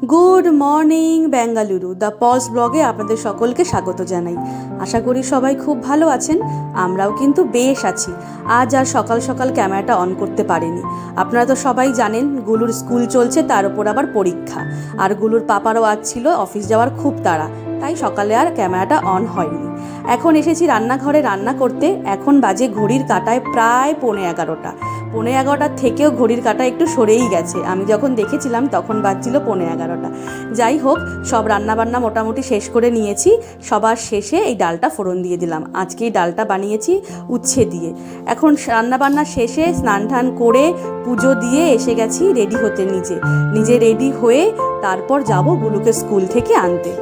Good morning Bengaluru, the পজ ব্লগে আপনাদের সকলকে স্বাগত জানাই। আশা করি সবাই খুব ভালো আছেন, আমরাও কিন্তু বেশ আছি। আজ আর সকাল সকাল ক্যামেরাটা অন করতে পারিনি। আপনারা তো সবাই জানেন গুলুর স্কুল চলছে, তার উপর আবার পরীক্ষা, আর গুলুর পাপারও আজ ছিল অফিস যাওয়ার খুব তাড়া, তাই সকালে আর ক্যামেরাটা অন হয়নি। এখন এসেছি রান্নাঘরে রান্না করতে। এখন বাজে ঘড়ির কাঁটায় প্রায় 11:15। 11:15 থেকেও ঘড়ির কাঁটা একটু সরেই গেছে। আমি যখন দেখেছিলাম তখন বাজছিল 11:15। যাই হোক, সব রান্নাবান্না মোটামুটি শেষ করে নিয়েছি। সবার শেষে এই ডালটা ফোড়ন দিয়ে দিলাম। আজকে এই ডালটা বানিয়েছি উচ্ছে দিয়ে। এখন রান্নাবান্না শেষে স্নান টান করে পুজো দিয়ে এসে গেছি রেডি হতে, নিজে রেডি হয়ে তারপর যাব গুলুকে স্কুল থেকে আনতে।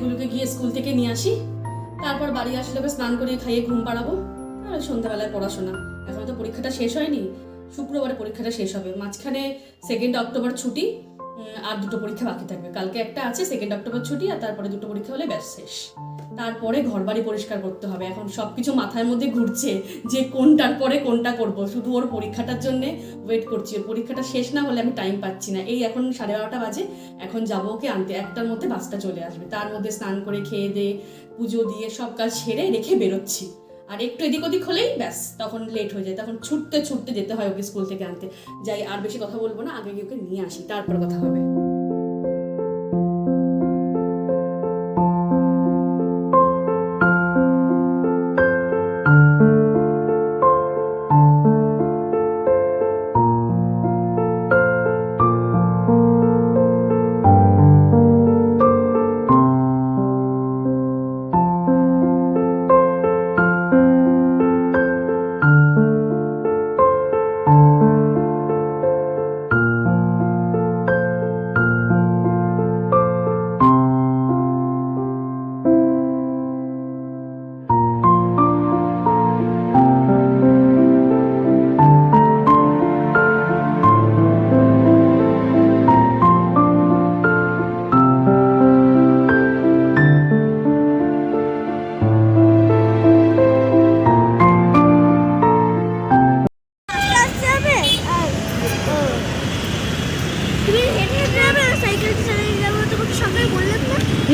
গুলোকে গিয়ে স্কুল থেকে নিয়ে আসি, তারপর বাড়ি আসলে স্নান করে খাইয়ে ঘুম পাড়াবো, আর সন্ধ্যাবেলায় পড়াশোনা। এখন তো পরীক্ষাটা শেষ হয়নি, শুক্রবারে পরীক্ষাটা শেষ হবে। মাঝখানে 2 অক্টোবর ছুটি, আর 2টো পরীক্ষা বাকি থাকবে। কালকে একটা আছে, 2 অক্টোবর ছুটি, আর তারপরে 2টো পরীক্ষা হলে ব্যাস শেষ। তারপরে ঘরবাড়ি পরিষ্কার করতে হবে। এখন সবকিছু মাথার মধ্যে ঘুরছে যে কোনটার পরে কোনটা করব। শুধু ওর পরীক্ষাটার জন্য ওয়েট করছি। ওর পরীক্ষাটা শেষ না হলে আমি টাইম পাচ্ছি না। এই এখন 12:30 বাজে, এখন যাবো ওকে আনতে। 1টার মধ্যে বাসটা চলে আসবে। তার মধ্যে স্নান করে খেয়ে দিয়ে পুজো দিয়ে সব কাজ সেরে রেখে বেরোচ্ছি। আর একটু এদিক ওদিক হলেই ব্যাস তখন লেট হয়ে যায়, তখন ছুটতে ছুটতে যেতে হয় ওকে স্কুল থেকে আনতে। যাই, আর বেশি কথা বলবো না, আগে গিয়ে ওকে নিয়ে আসি, তারপর কথা হবে।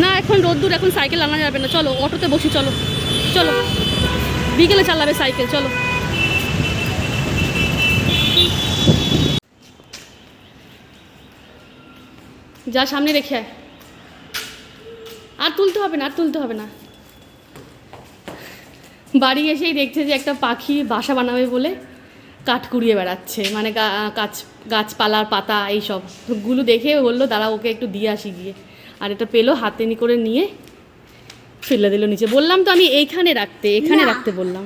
না, এখন রোদ্দুর, এখন সাইকেল আনা যাবে না। চলো অটোতে বসি, চলো চলো, বিকেলে চালাবে সাইকেল, চলো। যা সামনে রেখে আয়, আর তুলতে হবে না, আর তুলতে হবে না। বাড়ি এসেই দেখছে যে একটা পাখি বাসা বানাবে বলে কাঠ কুড়িয়ে বেড়াচ্ছে, মানে গাছপালার পাতা এইসব। গুলো দেখে বললো দাঁড়া ওকে একটু দিয়ে আসি গিয়ে, আর এটা পেলো হাতে করে নিয়ে ফেলে দিল নিচে। বললাম তো আমি এখানে রাখতে বললাম।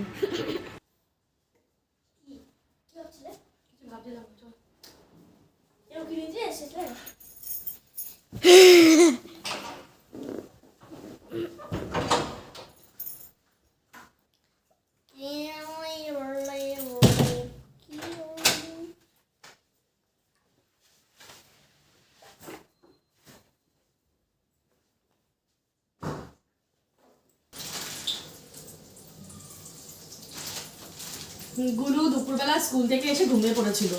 গুলু দুপুরবেলা স্কুল থেকে এসে ঘুমিয়ে পড়েছিল।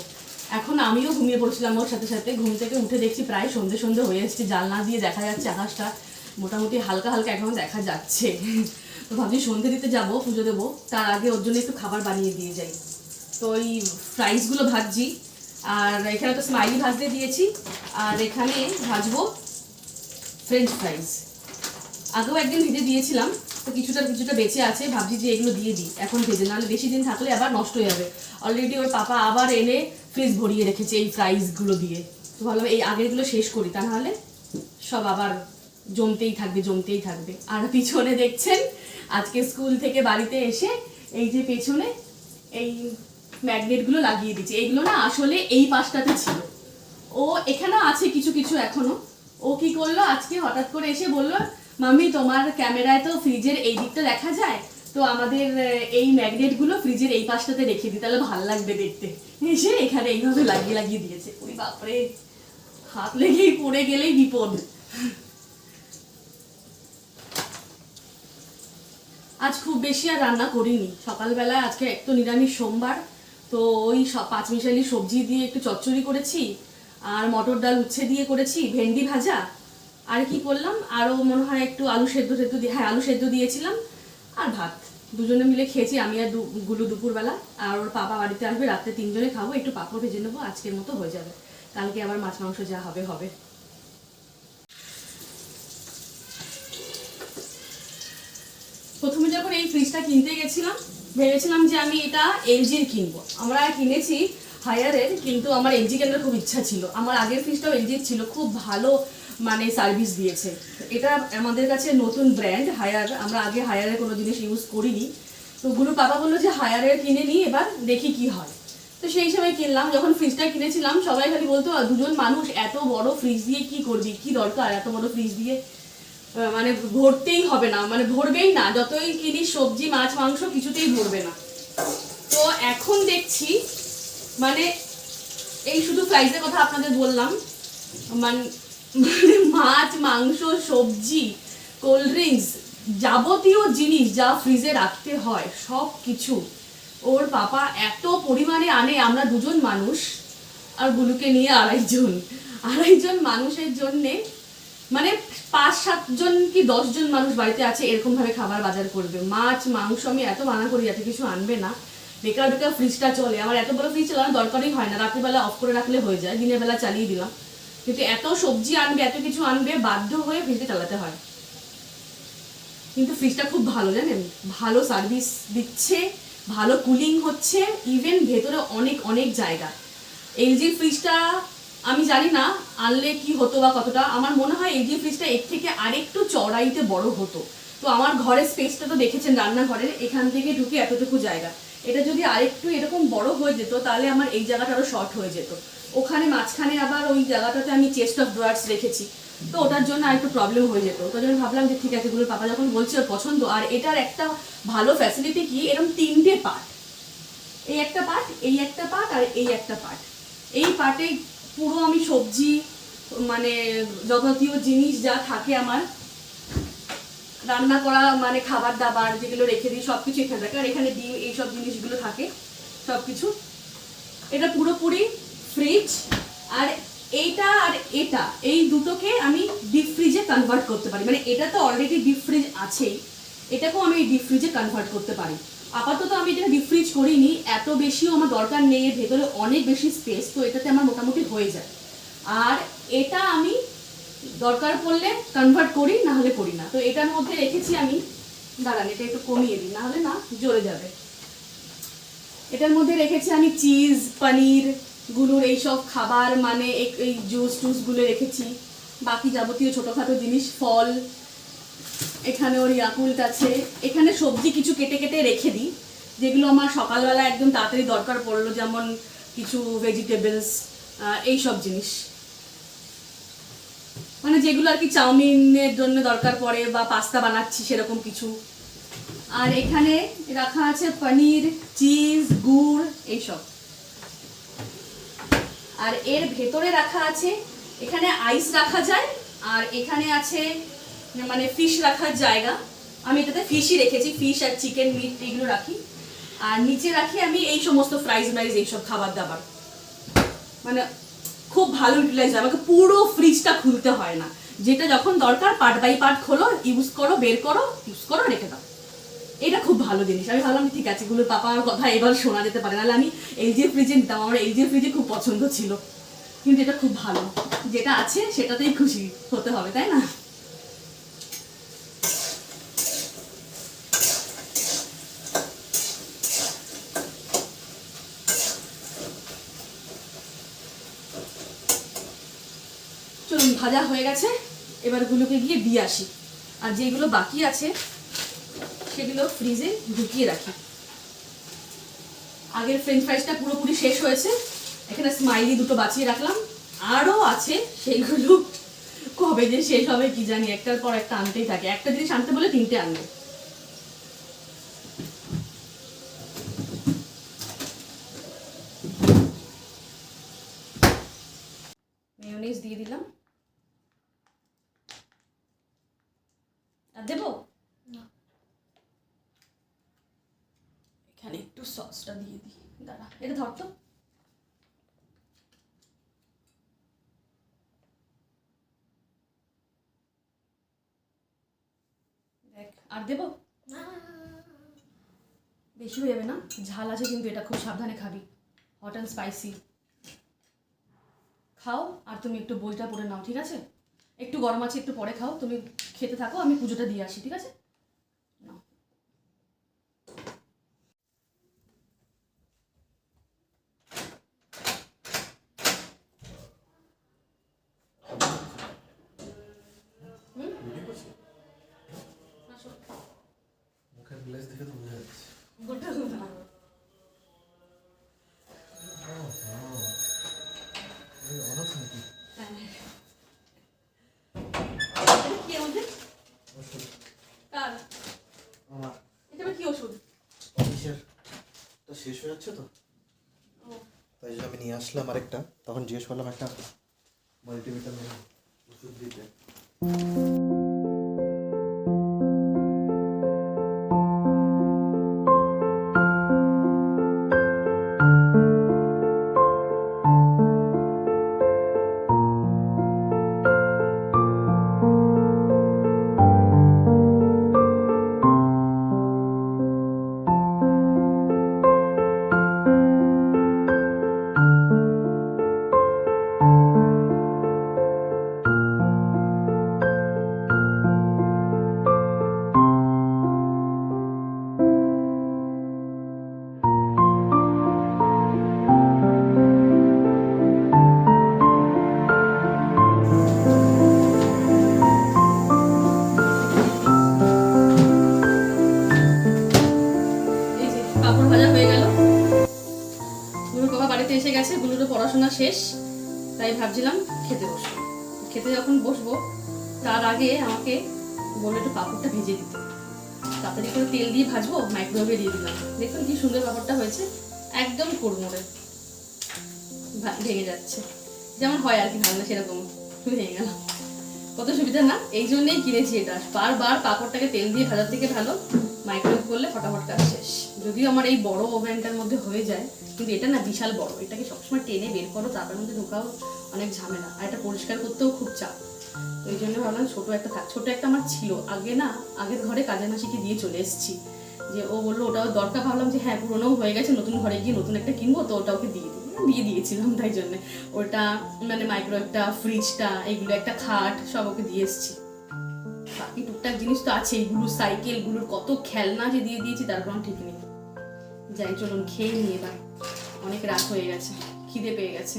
এখন আমিও ঘুমিয়ে পড়েছিলাম ওর সাথে সাথে। ঘুম থেকে উঠে দেখছি প্রায় সন্ধে হয়ে এসেছে। জানলা দিয়ে দেখা যাচ্ছে আকাশটা মোটামুটি হালকা হালকা এখনো দেখা যাচ্ছে। তো ভাবছি সন্ধে দিতে যাবো, পুজো দেবো, তার আগে ওর জন্য একটু খাবার বানিয়ে দিয়ে যাই। তো ওই ফ্রাইসগুলো ভাজছি, আর এখানে তো স্মাইলি ভাজতে দিয়েছি, আর এখানে ভাজবো ফ্রেঞ্চ ফ্রাইস। আগেও একদিন ভেজে দিয়েছিলাম, তো কিছুটা কিছুটা বেঁচে আছে, ভাবছি যে এগুলো দিয়ে দিই এখন ভেজে, নাহলে বেশি দিন থাকলে আবার নষ্ট হয়ে যাবে। অলরেডি ওর পাপা আবার এনে ফ্রিজ ভরিয়ে রেখেছে এই ফ্রাইজগুলো দিয়ে। তো ভাবলাম এই আগেরগুলো শেষ করি, তা নাহলে সব আবার জমতেই থাকবে। আর পিছনে দেখছেন আজকে স্কুল থেকে বাড়িতে এসে এই যে পেছনে এই ম্যাগনেটগুলো লাগিয়ে দিচ্ছি। এইগুলো না আসলে এই পাশটাতে ছিল, ও এখানেও আছে কিছু কিছু এখনো। ও কি করলো আজকে হঠাৎ করে এসে বললো, মাম্মি তোমার ক্যামেরায় তো ফ্রিজের এই দিকটা দেখা যায়, তো আমাদের এই ম্যাগনেটগুলো ফ্রিজের এই পাশটাতে রেখে দিই, তাহলে ভালো লাগবে দেখতে। এসে এখানে এইভাবে লাগিয়ে দিয়েছে। ওই বাপরে, হাত লেগেই পড়ে গেলেই বিপদ। আজ খুব বেশি আর রান্না করিনি, সকালবেলা আজকে একটু নিরামিষ সোমবার, তো ওই পাঁচমিশালি সবজি দিয়ে একটু চচ্চড়ি করেছি, আর মটর ডাল উচ্ছে দিয়ে করেছি, ভেন্ডি ভাজা, আর কি করলাম আরও মনে হয় একটু আলু সেদ্ধ দিয়ে, হ্যাঁ আলু সেদ্ধ দিয়েছিলাম, আর ভাত। দুজনে মিলে খেয়েছি, আমি আর গুলু দুপুরবেলা, আর ওর পাপা বাড়িতে আসবে রাত্রে, তিনজনে খাবো। একটু পাঁপড় ভেজে নেবো, আজকের মতো হয়ে যাবে, কালকে আবার মাছ মাংস যা হবে। প্রথমে যখন এই ফ্রিজটা কিনতে গেছিলাম ভেবেছিলাম যে আমি এটা এলজির কিনবো। আমরা কিনেছি হায়ারের, কিন্তু আমার এলজি কেনার খুব ইচ্ছা ছিল। আমার আগের ফ্রিজটাও এলজির ছিল, খুব ভালো মানে সার্ভিস দিয়েছে। এটা আমাদের কাছে নতুন ব্র্যান্ড হায়ার, আমরা আগে হায়ারের কোনো জিনিস ইউজ করিনি। তো গুরুর বাবা বললো যে হায়ারের কিনে নিই, এবার দেখি কি হয়। তো সেই সময় কিনলাম। যখন ফ্রিজটা কিনেছিলাম সবাই খালি বলতো, দুজন মানুষ এত বড় ফ্রিজ দিয়ে কি করবি, কি দরকার এত বড় ফ্রিজ দিয়ে, মানে ভরতেই হবে না, মানে ভরবেই না, যতই কিনিস সবজি মাছ মাংস কিছুতেই ভরবে না। তো এখন দেখছি মানে এই শুধু ফ্রাইজের কথা আপনাদের বললাম, মানে মাছ মাংস সবজি কোল্ড ড্রিঙ্কস যাবতীয় জিনিস যা ফ্রিজে রাখতে হয় সব কিছু ওর পাপা এত পরিমাণে আনে। আমরা দুজন মানুষ আর গুলুকে নিয়ে আড়াইজন মানুষের জন্যে, মানে 5-7 জন কি 10 জন মানুষ বাড়িতে আছে, এরকম ভাবে খাবার বাজার করবে। মাছ মাংস আমি এত মানা করি এত কিছু আনবে না, বেকার ফ্রিজটা চলে। আমার এত বড় ফ্রিজ চালানোর দরকারই হয় না, রাত্রিবেলা অফ করে রাখলে হয়ে যায়, দিনের বেলা চালিয়ে দিলাম। কিন্তু এত সবজি আনবে এত কিছু আনবে, বাধ্য হয়ে ফ্রিজটা চালাতে হয়। কিন্তু ফ্রিজটা খুব ভালো, জানেন, ভালো সার্ভিস দিচ্ছে, ভালো কুলিং হচ্ছে, ইভেন ভেতরে অনেক জায়গা। এলজি ফ্রিজটা আমি জানি না আনলে কি হতো বা কতটা, আমার মনে হয় এলজি ফ্রিজটা এর থেকে আরেকটু চড়াইতে বড় হতো। তো আমার ঘরের স্পেসটা তো দেখেছেন, রান্নাঘরের এখান থেকে ঢুকে এতটুকু জায়গা, এটা যদি আরেকটু এরকম বড় হয়ে যেত তাহলে আমার এই জায়গাটা আরো শর্ট হয়ে যেত। ওখানে মাঝখানে আবার ওই জায়গাটাতে আমি চেস্ট অফ ড্রয়ার্স রেখেছি, তো ওটার জন্য আর একটু প্রবলেম হয়ে যেত। তো জন্য ভাবলাম যে ঠিক আছে, গুলোর পাপা যখন বলছে ওর পছন্দ। আর এটার একটা ভালো ফ্যাসিলিটি কি, এরকম 3টে পার্ট, এই একটা পার্ট, এই একটা পার্ট, আর এই একটা পার্ট। এই পার্টে পুরো আমি সবজি মানে যাবতীয় জিনিস যা থাকে আমার রান্না করা, মানে খাবার দাবার যেগুলো রেখে দিই সবকিছু এখানে থাকে। আর এখানে ডিম এইসব জিনিসগুলো থাকে সবকিছু। এটা পুরোপুরি ফ্রিজ। আর এইটা আর এটা, এই দুটোকে আমি ডিপ ফ্রিজে কনভার্ট করতে পারি, মানে এটা তো অলরেডি ডিপ ফ্রিজ আছেই, এটাকেও আমি ডিপ ফ্রিজে কনভার্ট করতে পারি। আপাতত আমি এটা ডিপ ফ্রিজ করিনি, এত বেশিও আমার দরকার নেই, এর ভেতরে অনেক বেশি স্পেস, তো এটাতে আমার মোটামুটি হয়ে যায়। আর এটা আমি দরকার পড়লে কনভার্ট করি, না হলে করি না। তো এটার মধ্যে রেখেছি আমি, দাঁড়ান এটা একটু কমিয়ে দিই, না হলে না জ্বলে যাবে। এটার মধ্যে রেখেছি আমি চিজ পনির গুলোর এইসব খাবার, মানে এই জুস টুসগুলো রেখেছি, বাকি যাবতীয় ছোটোখাটো জিনিস, ফল, এখানে ওর ইয়াকুল্ট আছে। এখানে সবজি কিছু কেটে কেটে রেখে দিই, যেগুলো আমার সকালবেলা একদম তাড়াতাড়ি দরকার পড়লো, যেমন কিছু ভেজিটেবলস, এইসব জিনিস, মানে যেগুলো আর কি চাউমিনের জন্য দরকার পড়ে বা পাস্তা বানাচ্ছি সেরকম কিছু। আর এখানে রাখা আছে পনির, চিজ, গুড়, এইসব। আর এর ভেতরে রাখা আছে, এখানে আইস রাখা যায়, আর এখানে আছে মানে ফিশ রাখার জায়গা। আমি এটাতে ফিশই রেখেছি, ফিশ আর চিকেন মিট এগুলো রাখি। আর নিচে রাখি আমি এই সমস্ত ফ্রাইজ এইসব খাবার দাবার, মানে খুব ভালো ইউটিলাইজ হয়, আমাকে পুরো ফ্রিজটা খুলতে হয় না, যেটা যখন দরকার পার্ট বাই পার্ট খোলো, ইউজ করো, বের করো, ইউজ করো, রেখে দাও। এটা খুব ভালো জিনিস। আমি ভাবলাম ঠিক আছে, গুলোর পাপার কথা এবার শোনা যেতে পারে, নাহলে আমি এলজি ফ্রিজে নিতাম, আমার এলজি ফ্রিজে খুব পছন্দ ছিল। কিন্তু এটা খুব ভালো, যেটা আছে সেটাতেই খুশি হতে হবে, তাই না? ভাজা হয়ে গেছে, এবার গুলোকে গিয়ে দিয়ে আসি। আর যেগুলো বাকি আছে সেগুলো ফ্রিজে ঢুকিয়ে রাখি। আগের ফ্রেঞ্চ ফ্রাইসটা পুরোপুরি শেষ হয়েছে, এখানে স্মাইলি দুটো বাঁচিয়ে রাখলাম, আরও আছে, সেইগুলো কবে যে শেষ হবে কি জানি, একটার পর একটা আনতেই থাকে, একটা জিনিস আনতে বলে 3টে আনবে। মেয়োনিজ দিয়ে দিলাম, আর দেবো এখানে একটু সসটা দিয়ে দিই, দাঁড়া এটা ধর তো। দেখ আর দেবো, বেশি হয়ে যাবে না, ঝাল আছে কিন্তু, এটা খুব সাবধানে খাবি, হট অ্যান্ড স্পাইসি। খাও আর তুমি একটু বইটা পড়ে নাও, ঠিক আছে? একটু গরম আছে, একটু পরে খাও, তুমি খেতে থাকো, আমি পুজোটা দিয়ে আসি, ঠিক আছে? নাও। মুখের গ্লেজ দেখে তো বোঝা যাচ্ছে। অনার্স নাকি? কি আমাদের ওষুধ কার আমার এটা কি ওষুধ? অফিসের তো শেষ হয়ে যাচ্ছে তো, তাই জন্য আমি নিয়ে আসলাম আরেকটা। তখন জিজ্ঞেস করলাম একটা মাল্টিভিটামিন ওষুধ দিতে। এই যে পাপড় ভাজা হয়ে গেল, গুরুর বাবা বাড়িতে এসে গেছে, গুরুরও পড়াশোনা শেষ, তাই ভাবছিলাম খেতে বসবো। খেতে যখন বসবো তার আগে আমাকে বললো একটু পাপড়টা ভেজে দিতে, তাড়াতাড়ি করে তেল দিয়ে ভাজবো, মাইক্রোওয়েভে দিয়ে দিলাম। দেখুন কি সুন্দর পাপড়টা হয়েছে, একদম কুড়মুড়ে ভেঙে যাচ্ছে, যেমন হয় আর কি, ভালো না সেরকম ভেঙে গেল। কত সুবিধা না, এই জন্যই কিনেছি এটা। বারবার পাপড়টাকে তেল দিয়ে ভাজার থেকে ভালো মাইক্রোওয়েভ করলে ফটাফট কাজ শেষ। যদিও আমার এই বড় ওভেনটার মধ্যে হয়ে যায়, কিন্তু এটা না বিশাল বড়, এটাকে সবসময় টেনে বের করো, তারপর মধ্যে ঢোকাও অনেক ঝামেলা, আর এটা পরিষ্কার করতেও খুব চাপ। তো এই জন্য ভাবলাম ছোট একটা থাক। ছোট একটা আমার ছিল আগে, না আগের ঘরে কাজের মাসিকে দিয়ে চলে এসেছি, যে ও বললো ওটাও দরকার, ভাবলাম যে হ্যাঁ পুরোনোও হয়ে গেছে, নতুন ঘরে গিয়ে নতুন একটা কিনবো, তো ওটা ওকে দিয়ে দিয়েছিলাম। তাই জন্যে ওটা মানে মাইক্রোওয়েভটা, ফ্রিজটা, এইগুলো একটা খাট সব ওকে দিয়ে এসেছি। বাকি টুকটাক জিনিস তো আছে, এইগুলো সাইকেলগুলোর কত খেলনা যে দিয়ে দিয়েছি তার কোনো ঠিক নেই। যাই চলুন খেয়ে নিয়ে, এবার অনেক রাত হয়ে গেছে, খিদে পেয়ে গেছে।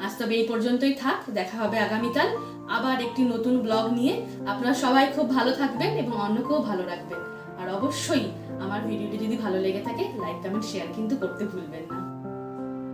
আজ তবে এই পর্যন্তই থাক, দেখা হবে আগামীকাল আবার একটি নতুন ব্লগ নিয়ে। আপনারা সবাই খুব ভালো থাকবেন এবং অন্যকেও ভালো রাখবেন, আর অবশ্যই আমার ভিডিওটি যদি ভালো লেগে থাকে লাইক কমেন্ট শেয়ার কিন্তু করতে ভুলবেন না।